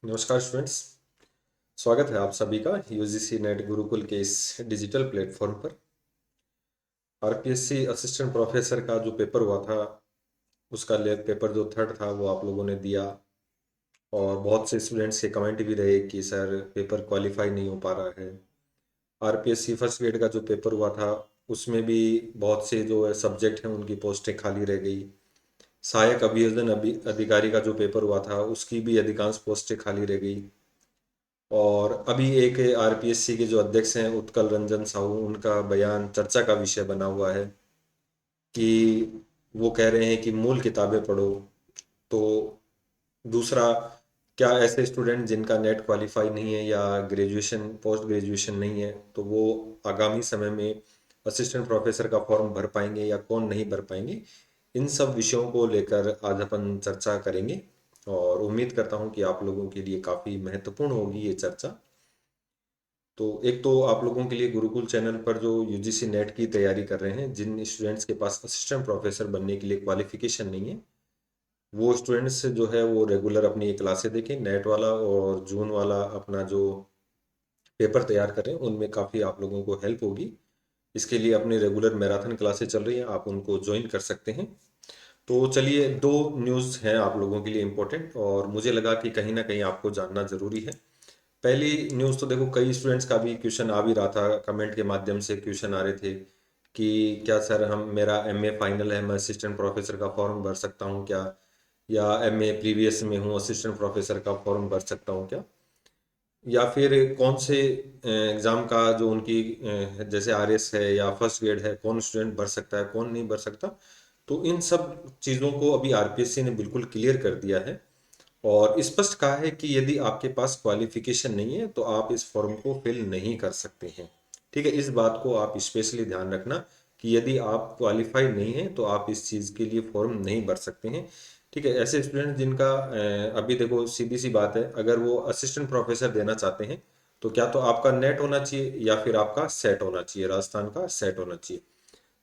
नमस्कार स्टूडेंट्स। स्वागत है आप सभी का यूजीसी नेट गुरुकुल के इस डिजिटल प्लेटफॉर्म पर। आरपीएससी असिस्टेंट प्रोफेसर का जो पेपर हुआ था उसका पेपर जो थर्ड था वो आप लोगों ने दिया, और बहुत से स्टूडेंट्स के कमेंट भी रहे कि सर पेपर क्वालिफाई नहीं हो पा रहा है। आरपीएससी फर्स्ट ग्रेड का जो पेपर हुआ था उसमें भी बहुत से जो सब्जेक्ट हैं उनकी पोस्टें खाली रह गई। सहायक अभियोजन अधिकारी का जो पेपर हुआ था उसकी भी अधिकांश पोस्टें खाली रह गई। और अभी एक आरपीएससी के जो अध्यक्ष हैं उत्कल रंजन साहू, उनका बयान चर्चा का विषय बना हुआ है कि वो कह रहे हैं कि मूल किताबें पढ़ो। तो दूसरा, क्या ऐसे स्टूडेंट जिनका नेट क्वालिफाई नहीं है या ग्रेजुएशन पोस्ट ग्रेजुएशन नहीं है तो वो आगामी समय में असिस्टेंट प्रोफेसर का फॉर्म भर पाएंगे या कौन नहीं भर पाएंगे, इन सब विषयों को लेकर आज अपन चर्चा करेंगे। और उम्मीद करता हूँ कि आप लोगों के लिए काफ़ी महत्वपूर्ण होगी ये चर्चा। तो एक तो आप लोगों के लिए गुरुकुल चैनल पर जो यूजीसी नेट की तैयारी कर रहे हैं, जिन स्टूडेंट्स के पास असिस्टेंट प्रोफेसर बनने के लिए क्वालिफिकेशन नहीं है, वो स्टूडेंट्स जो है वो रेगुलर अपनी ये क्लासें देखें। नेट वाला और जून वाला अपना जो पेपर तैयार कर रहे हैं उनमें काफ़ी आप लोगों को हेल्प होगी। इसके लिए अपनी रेगुलर मैराथन क्लासें चल रही हैं, आप उनको ज्वाइन कर सकते हैं। तो चलिए, दो न्यूज़ हैं आप लोगों के लिए इम्पोर्टेंट और मुझे लगा कि कहीं ना कहीं आपको जानना ज़रूरी है। पहली न्यूज़ तो देखो, कई स्टूडेंट्स का भी क्वेश्चन आ भी रहा था, कमेंट के माध्यम से क्वेश्चन आ रहे थे कि क्या सर, हम मेरा एमए फाइनल है, मैं असिस्टेंट प्रोफेसर का फॉर्म भर सकता हूँ क्या, या एमए प्रीवियस में हूँ, असिस्टेंट प्रोफेसर का फॉर्म भर सकता हूँ क्या, या फिर कौन से एग्ज़ाम का जो उनकी जैसे आरएस है या फर्स्ट ग्रेड है, कौन स्टूडेंट भर सकता है कौन नहीं भर सकता। तो इन सब चीज़ों को अभी आरपीएससी ने बिल्कुल क्लियर कर दिया है और स्पष्ट कहा है कि यदि आपके पास क्वालिफिकेशन नहीं है तो आप इस फॉर्म को फिल नहीं कर सकते हैं। ठीक है, इस बात को आप स्पेशली ध्यान रखना कि यदि आप क्वालिफाई नहीं हैं तो आप इस चीज़ के लिए फॉर्म नहीं भर सकते हैं। ठीक है, ऐसे स्टूडेंट जिनका अभी देखो सीधी सी बात है, अगर वो असिस्टेंट प्रोफेसर देना चाहते हैं तो क्या तो आपका नेट होना चाहिए या फिर आपका सेट होना चाहिए, राजस्थान का सेट होना चाहिए,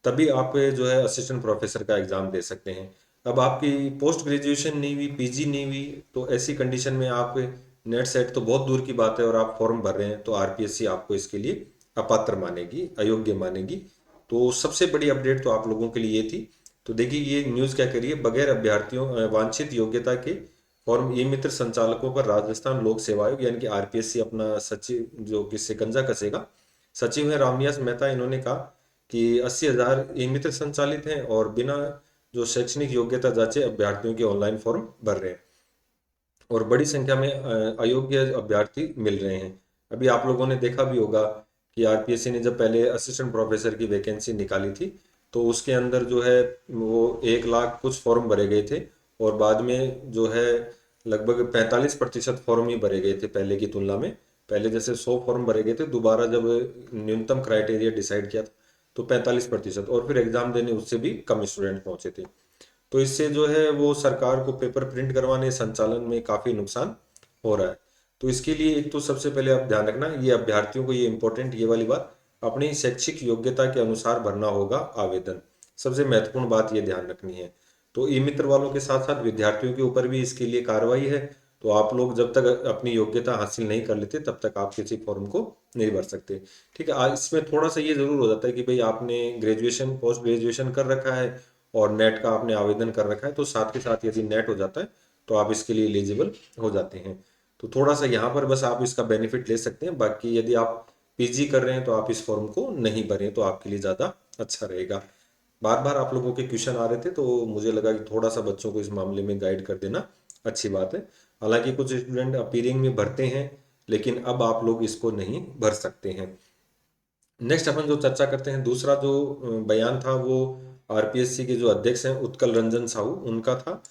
तभी आप जो है असिस्टेंट प्रोफेसर का एग्ज़ाम दे सकते हैं। अब आपकी पोस्ट ग्रेजुएशन नहीं हुई, पीजी नहीं हुई, तो ऐसी कंडीशन में आप नेट सेट तो बहुत दूर की बात है और आप फॉर्म भर रहे हैं तो आरपीएससी आपको इसके लिए अपात्र मानेगी, अयोग्य मानेगी। तो सबसे बड़ी अपडेट तो आप लोगों के लिए ये थी। तो देखिए, ये न्यूज़ क्या करिए, बगैर अभ्यर्थियों वांछित योग्यता के फॉर्म ई मित्र संचालकों पर राजस्थान लोक सेवा आयोग यानी कि आरपीएससी अपना सचिव जो कि शिकंजा कसेगा। सचिव है रामनिवास मेहता, इन्होंने कहा कि 80,000 ई मित्र संचालित हैं और बिना जो शैक्षणिक योग्यता जांचे अभ्यर्थियों के ऑनलाइन फॉर्म भर रहे हैं और बड़ी संख्या में अयोग्य अभ्यर्थी मिल रहे हैं। अभी आप लोगों ने देखा भी होगा कि आरपीएससी ने जब पहले असिस्टेंट प्रोफेसर की वैकेंसी निकाली थी तो उसके अंदर जो है वो 1 लाख कुछ फॉर्म भरे गए थे और बाद में जो है लगभग 45% फॉर्म ही भरे गए थे पहले की तुलना में। पहले जैसे 100 फॉर्म भरे गए थे, दोबारा जब न्यूनतम क्राइटेरिया डिसाइड किया था तो 45%, और फिर एग्जाम देने उससे भी कम स्टूडेंट पहुंचे थे। तो इससे जो है वो सरकार को पेपर प्रिंट करवाने संचालन में काफ़ी नुकसान हो रहा है। तो इसके लिए एक तो सबसे पहले आप ध्यान रखना, ये अभ्यर्थियों को ये इंपॉर्टेंट ये वाली बात, अपनी शैक्षिक योग्यता के अनुसार भरना होगा आवेदन। सबसे महत्वपूर्ण बात ये ध्यान रखनी है। तो ई मित्र वालों के साथ साथ विद्यार्थियों के ऊपर भी इसके लिए कार्रवाई है। तो आप लोग जब तक अपनी योग्यता हासिल नहीं कर लेते तब तक आप किसी फॉर्म को नहीं भर सकते। ठीक है, इसमें थोड़ा सा ये जरूर हो जाता है कि भाई आपने ग्रेजुएशन पोस्ट ग्रेजुएशन कर रखा है और नेट का आपने आवेदन कर रखा है, तो साथ के साथ यदि नेट हो जाता है तो आप इसके लिए एलिजिबल हो जाते हैं। तो थोड़ा सा यहाँ पर बस आप इसका बेनिफिट ले सकते हैं। बाकी यदि आप पीजी कर रहे हैं तो आप इस फॉर्म को नहीं भरें तो आपके लिए ज़्यादा अच्छा रहेगा। बार बार आप लोगों के क्वेश्चन आ रहे थे तो मुझे लगा कि थोड़ा सा बच्चों को इस मामले में गाइड कर देना अच्छी बात है। हालांकि कुछ स्टूडेंट अपीयरिंग में भरते हैं लेकिन अब आप लोग इसको नहीं भर सकते हैं। नेक्स्ट अपन जो चर्चा करते हैं, दूसरा जो बयान था वो आरपीएससी के जो अध्यक्ष हैं उत्कल रंजन साहू, उनका था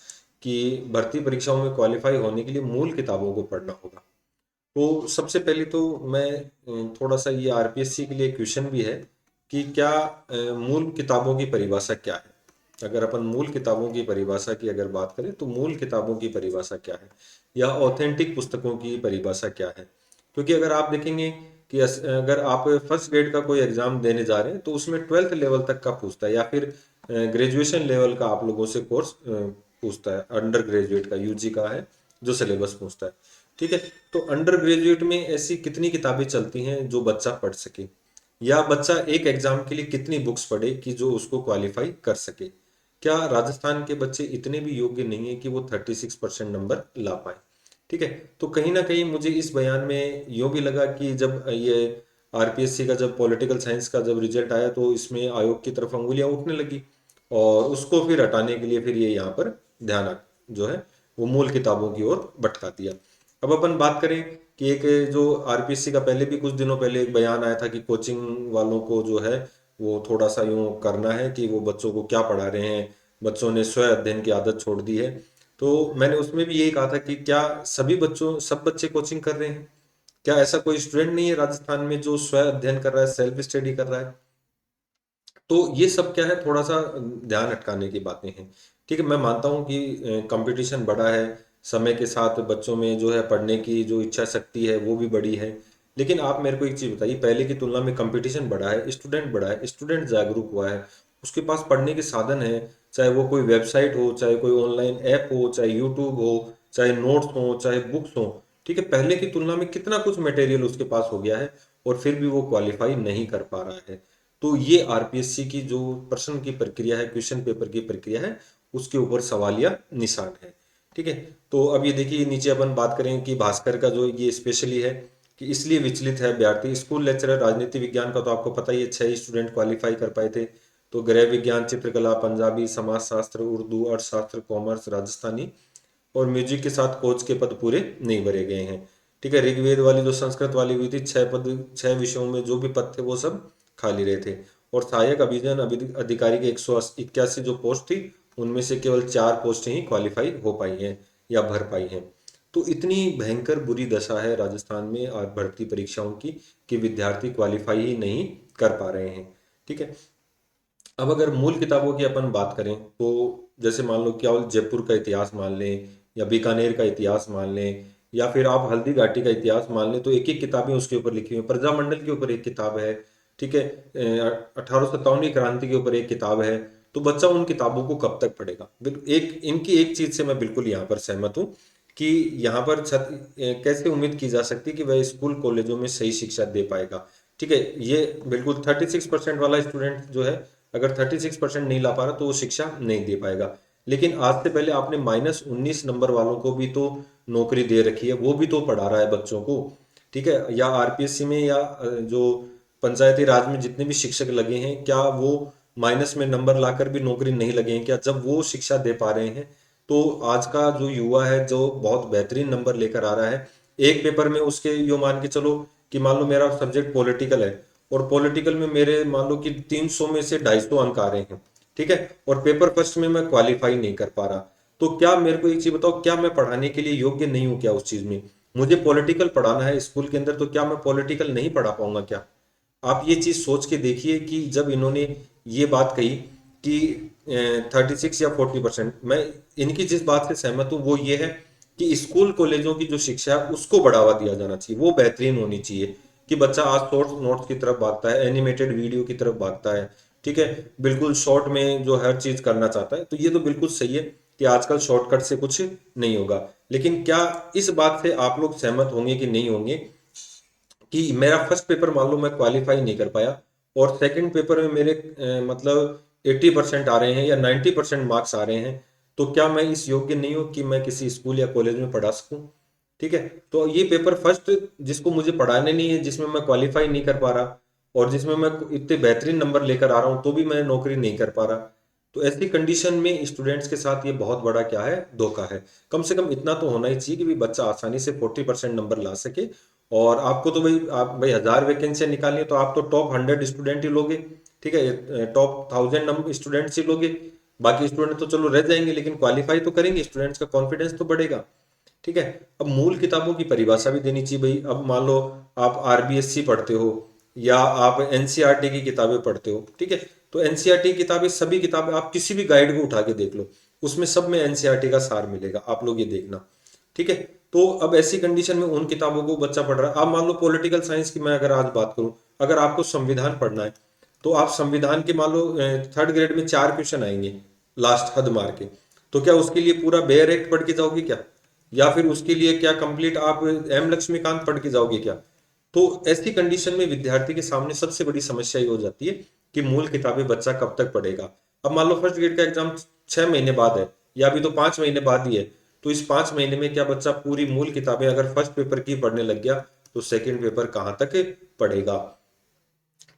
कि भर्ती परीक्षाओं में क्वालिफाई होने के लिए मूल किताबों को पढ़ना होगा। तो सबसे पहले तो मैं थोड़ा सा, ये आरपीएससी के लिए क्वेश्चन भी है कि क्या मूल किताबों की परिभाषा क्या है। अगर अपन मूल किताबों की परिभाषा की अगर बात करें तो मूल किताबों की परिभाषा क्या है या ऑथेंटिक पुस्तकों की परिभाषा क्या है। क्योंकि अगर आप देखेंगे कि अगर आप फर्स्ट ग्रेड का कोई एग्जाम देने जा रहे हैं तो उसमें 12th लेवल तक का पूछता है या फिर ग्रेजुएशन लेवल का आप लोगों से कोर्स पूछता है, अंडर ग्रेजुएट का यूजी का है जो सिलेबस पूछता है। ठीक है, तो अंडर ग्रेजुएट में ऐसी कितनी किताबें चलती हैं जो बच्चा पढ़ सके, या बच्चा एक एग्जाम के लिए कितनी बुक्स पढ़े कि जो उसको क्वालिफाई कर सके। क्या राजस्थान के बच्चे इतने भी योग्य नहीं है कि वो 36% नंबर ला पाए। ठीक है, तो कहीं ना कहीं मुझे इस बयान में यूँ भी लगा कि जब ये आरपीएससी का जब पॉलिटिकल साइंस का जब रिजल्ट आया तो इसमें आयोग की तरफ अंगुलियां उठने लगी, और उसको फिर हटाने के लिए फिर ये यहाँ पर ध्यान जो है वो मूल किताबों की ओर भटका दिया। अब अपन बात करें कि एक जो आरपीएससी का पहले भी कुछ दिनों पहले एक बयान आया था कि कोचिंग वालों को जो है वो थोड़ा सा यूँ करना है कि वो बच्चों को क्या पढ़ा रहे हैं, बच्चों ने स्व अध्ययन की आदत छोड़ दी है। तो मैंने उसमें भी यही कहा था कि क्या सभी बच्चों सब बच्चे कोचिंग कर रहे हैं, क्या ऐसा कोई स्टूडेंट नहीं है राजस्थान में जो स्व अध्ययन कर रहा है, सेल्फ स्टडी कर रहा है। तो ये सब क्या है, थोड़ा सा ध्यान अटकाने की बातें हैं। ठीक है, मैं मानता हूँ कि कंपटीशन बढ़ा है, समय के साथ बच्चों में जो है पढ़ने की जो इच्छा शक्ति है वो भी बढ़ी है। लेकिन आप मेरे को एक चीज़ बताइए, पहले की तुलना में कंपटीशन बढ़ा है, स्टूडेंट बढ़ा है, स्टूडेंट जागरूक हुआ है, उसके पास पढ़ने के साधन है, चाहे वो कोई वेबसाइट हो, चाहे कोई ऑनलाइन ऐप हो, चाहे यूट्यूब हो, चाहे नोट्स हो, चाहे बुक्स हो। ठीक है, पहले की तुलना में कितना कुछ मटेरियल उसके पास हो गया है, और फिर भी वो क्वालिफाई नहीं कर पा रहा है। तो ये आरपीएससी की जो प्रश्न की प्रक्रिया है, क्वेश्चन पेपर की प्रक्रिया है, उसके ऊपर सवालिया निशान है। ठीक है, तो अब ये देखिए नीचे अपन बात करें कि भास्कर का जो ये स्पेशली है कि इसलिए विचलित है अभ्यर्थी। स्कूल लेक्चरर राजनीति विज्ञान का तो आपको पता ही है, 6 स्टूडेंट क्वालिफाई कर पाए थे। तो गृह विज्ञान, चित्रकला, पंजाबी, समाजशास्त्र, उर्दू, अर्थशास्त्र, कॉमर्स, राजस्थानी और म्यूजिक के साथ कोच के पद पूरे नहीं भरे गए हैं। ठीक है, ऋग्वेद वाली जो संस्कृत वाली हुई थी, 6 पद, 6 विषयों में जो भी पद थे वो सब खाली रहे थे। और सहायक अभियोजन अधिकारी के 181 जो पोस्ट थी, उनमें से केवल 4 पोस्टें ही क्वालिफाई हो पाई हैं या भर पाई हैं। तो इतनी भयंकर बुरी दशा है राजस्थान में और भर्ती परीक्षाओं की कि विद्यार्थी क्वालिफाई ही नहीं कर पा रहे हैं। ठीक है, अब अगर मूल किताबों की अपन बात करें तो जैसे मान लो केवल जयपुर का इतिहास मान लें, या बीकानेर का इतिहास मान लें, या फिर आप हल्दी घाटी का इतिहास मान लें, तो एक एक किताबें उसके ऊपर लिखी हुई हैं। प्रजामंडल के ऊपर एक किताब है। ठीक है, 1857 क्रांति के ऊपर एक किताब है। तो बच्चा उन किताबों को कब तक पढ़ेगा। एक इनकी एक चीज से मैं बिल्कुल यहाँ पर सहमत हूँ कि यहाँ पर कैसे उम्मीद की जा सकती है कि वह स्कूल कॉलेजों में सही शिक्षा दे पाएगा। ठीक है, ये बिल्कुल 36% वाला स्टूडेंट जो है, अगर 36% नहीं ला पा रहा तो वो शिक्षा नहीं दे पाएगा। लेकिन आज से पहले आपने -19 नंबर वालों को भी तो नौकरी दे रखी है, वो भी तो पढ़ा रहा है बच्चों को। ठीक है, या आरपीएससी में या जो पंचायती राज में जितने भी शिक्षक लगे हैं, क्या वो माइनस में नंबर लाकर भी नौकरी नहीं लगे हैं क्या, जब वो शिक्षा दे पा रहे हैं। तो आज का जो युवा है जो बहुत बेहतरीन नंबर लेकर आ रहा है, एक पेपर में उसके यो मान के चलो कि मान लो मेरा सब्जेक्ट पॉलिटिकल है, और पॉलिटिकल में मेरे मान लो कि 300 में से 250 अंक आ रहे हैं। ठीक है, और पेपर फर्स्ट में मैं क्वालिफाई नहीं कर पा रहा। तो क्या मेरे को एक चीज बताओ, क्या मैं पढ़ाने के लिए योग्य नहीं हूँ क्या उस चीज में। मुझे पॉलिटिकल पढ़ाना है स्कूल के अंदर, तो क्या मैं पॉलिटिकल नहीं पढ़ा पाऊंगा क्या। आप ये चीज सोच के देखिए कि जब इन्होंने ये बात कही कि 36 या 40%, मैं इनकी जिस बात से सहमत हूँ वो ये है कि स्कूल कॉलेजों की जो शिक्षा है उसको बढ़ावा दिया जाना चाहिए, वो बेहतरीन होनी चाहिए। कि बच्चा आज शॉर्ट नोट्स की तरफ भागता है, एनिमेटेड वीडियो की तरफ भागता है। ठीक है, बिल्कुल शॉर्ट में जो हर चीज करना चाहता है, तो ये तो बिल्कुल सही है कि आजकल शॉर्टकट से कुछ नहीं होगा। लेकिन क्या इस बात से आप लोग सहमत होंगे कि नहीं होंगे कि मेरा फर्स्ट पेपर मान लो मैं क्वालिफाई नहीं कर पाया, और सेकंड पेपर में मेरे मतलब 80% आ रहे हैं या 90% मार्क्स आ रहे हैं, तो क्या मैं इस योग्य नहीं हूँ कि मैं किसी स्कूल या कॉलेज में पढ़ा सकूं। ठीक है, तो ये पेपर फर्स्ट जिसको मुझे पढ़ाने नहीं है, जिसमें मैं क्वालिफाई नहीं कर पा रहा, और जिसमें मैं इतने बेहतरीन नंबर लेकर आ रहा हूँ तो भी मैं नौकरी नहीं कर पा रहा। तो ऐसी कंडीशन में स्टूडेंट्स के साथ ये बहुत बड़ा क्या है, धोखा है। कम से कम इतना तो होना ही चाहिए कि भाई बच्चा आसानी से 40% नंबर ला सके। और आपको तो भाई आप भाई 1000 वैकेंसियां निकालनी है तो आप तो टॉप 100 स्टूडेंट ही लोगे। ठीक है, टॉप 1000 नंबर स्टूडेंट्स ही लोगे। बाकी स्टूडेंट तो चलो रह जाएंगे, लेकिन क्वालिफाई तो करेंगे, स्टूडेंट्स का कॉन्फिडेंस तो बढ़ेगा। ठीक है, अब मूल किताबों की परिभाषा भी देनी चाहिए भाई। अब मान लो आप आरबीएससी पढ़ते हो या आप एनसीईआरटी की किताबें पढ़ते हो। ठीक है, तो एनसीईआरटी की किताबें, सभी किताबें आप किसी भी गाइड को उठा के देख लो, उसमें सब में एनसीईआरटी का सार मिलेगा, आप लोग ये देखना। ठीक है, तो अब ऐसी कंडीशन में उन किताबों को बच्चा पढ़ रहा है। आप मान लो पॉलिटिकल साइंस की मैं अगर आज बात करूं, अगर आपको संविधान पढ़ना है, तो आप संविधान के मान लो थर्ड ग्रेड में 4 क्वेश्चन आएंगे लास्ट हद मार के, तो क्या उसके लिए पूरा बेयर एक्ट पढ़ के जाओगे क्या। या फिर उसके लिए क्या कंप्लीट आप एम लक्ष्मीकांत पढ़ के जाओगे क्या? तो ऐसी कंडीशन में विद्यार्थी के सामने सबसे बड़ी समस्या ये हो जाती है कि मूल किताबें बच्चा कब तक पढ़ेगा। अब मान लो फर्स्ट ग्रेड का एग्जाम 6 महीने बाद है, या अभी तो 5 महीने बाद ही है, तो इस 5 महीने में क्या बच्चा पूरी मूल किताबें अगर फर्स्ट पेपर की पढ़ने लग गया तो सेकंड पेपर कहाँ तक पढ़ेगा?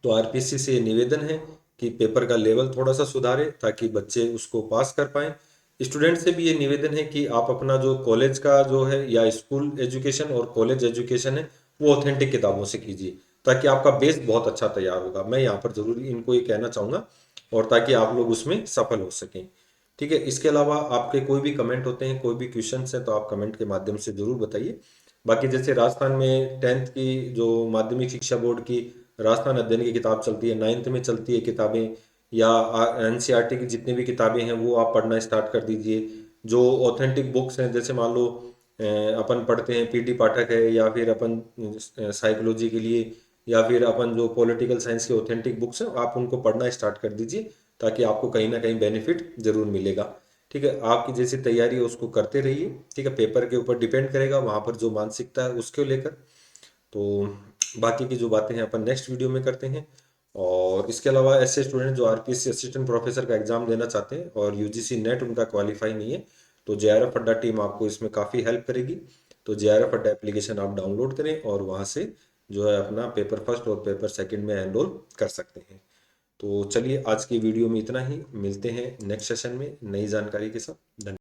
तो आरपीएससी से ये निवेदन है कि पेपर का लेवल थोड़ा सा सुधारे ताकि बच्चे उसको पास कर पाएं। स्टूडेंट से भी ये निवेदन है कि आप अपना जो कॉलेज का जो है या स्कूल एजुकेशन और कॉलेज एजुकेशन है वो ऑथेंटिक किताबों से कीजिए, ताकि आपका बेस बहुत अच्छा तैयार होगा। मैं यहाँ पर जरूरी इनको ये कहना चाहूँगा, और ताकि आप लोग उसमें सफल हो सकें। ठीक है, इसके अलावा आपके कोई भी कमेंट होते हैं, कोई भी क्वेश्चंस हैं, तो आप कमेंट के माध्यम से जरूर बताइए। बाकी जैसे राजस्थान में 10th की जो माध्यमिक शिक्षा बोर्ड की राजस्थान अध्ययन की किताब चलती है, 9th में चलती है किताबें, या एनसीईआरटी की जितनी भी किताबें हैं वो आप पढ़ना स्टार्ट कर दीजिए। जो ऑथेंटिक बुक्स हैं, जैसे मान लो अपन पढ़ते हैं पीटी पाठक है, या फिर अपन साइकोलॉजी के लिए, या फिर अपन जो पॉलिटिकल साइंस के ऑथेंटिक बुक्स हैं आप उनको पढ़ना स्टार्ट कर दीजिए, ताकि आपको कहीं ना कहीं बेनिफिट जरूर मिलेगा। ठीक है, आपकी जैसी तैयारी है उसको करते रहिए। ठीक है, पेपर के ऊपर डिपेंड करेगा वहाँ पर जो मानसिकता है उसको लेकर। तो बाकी की जो बातें हैं अपन नेक्स्ट वीडियो में करते हैं। और इसके अलावा ऐसे स्टूडेंट जो आरपीएससी असिस्टेंट प्रोफेसर का एग्जाम देना चाहते हैं और यूजीसी नेट उनका क्वालिफाई नहीं है, तो जेआरएफ अड्डा टीम आपको इसमें काफ़ी हेल्प करेगी। तो जेआरएफ अड्डा एप्लीकेशन आप डाउनलोड करें और वहाँ से जो है अपना पेपर फर्स्ट और पेपर सेकंड में एनरोल कर सकते हैं। तो चलिए आज की वीडियो में इतना ही, मिलते हैं नेक्स्ट सेशन में नई जानकारी के साथ। धन्यवाद।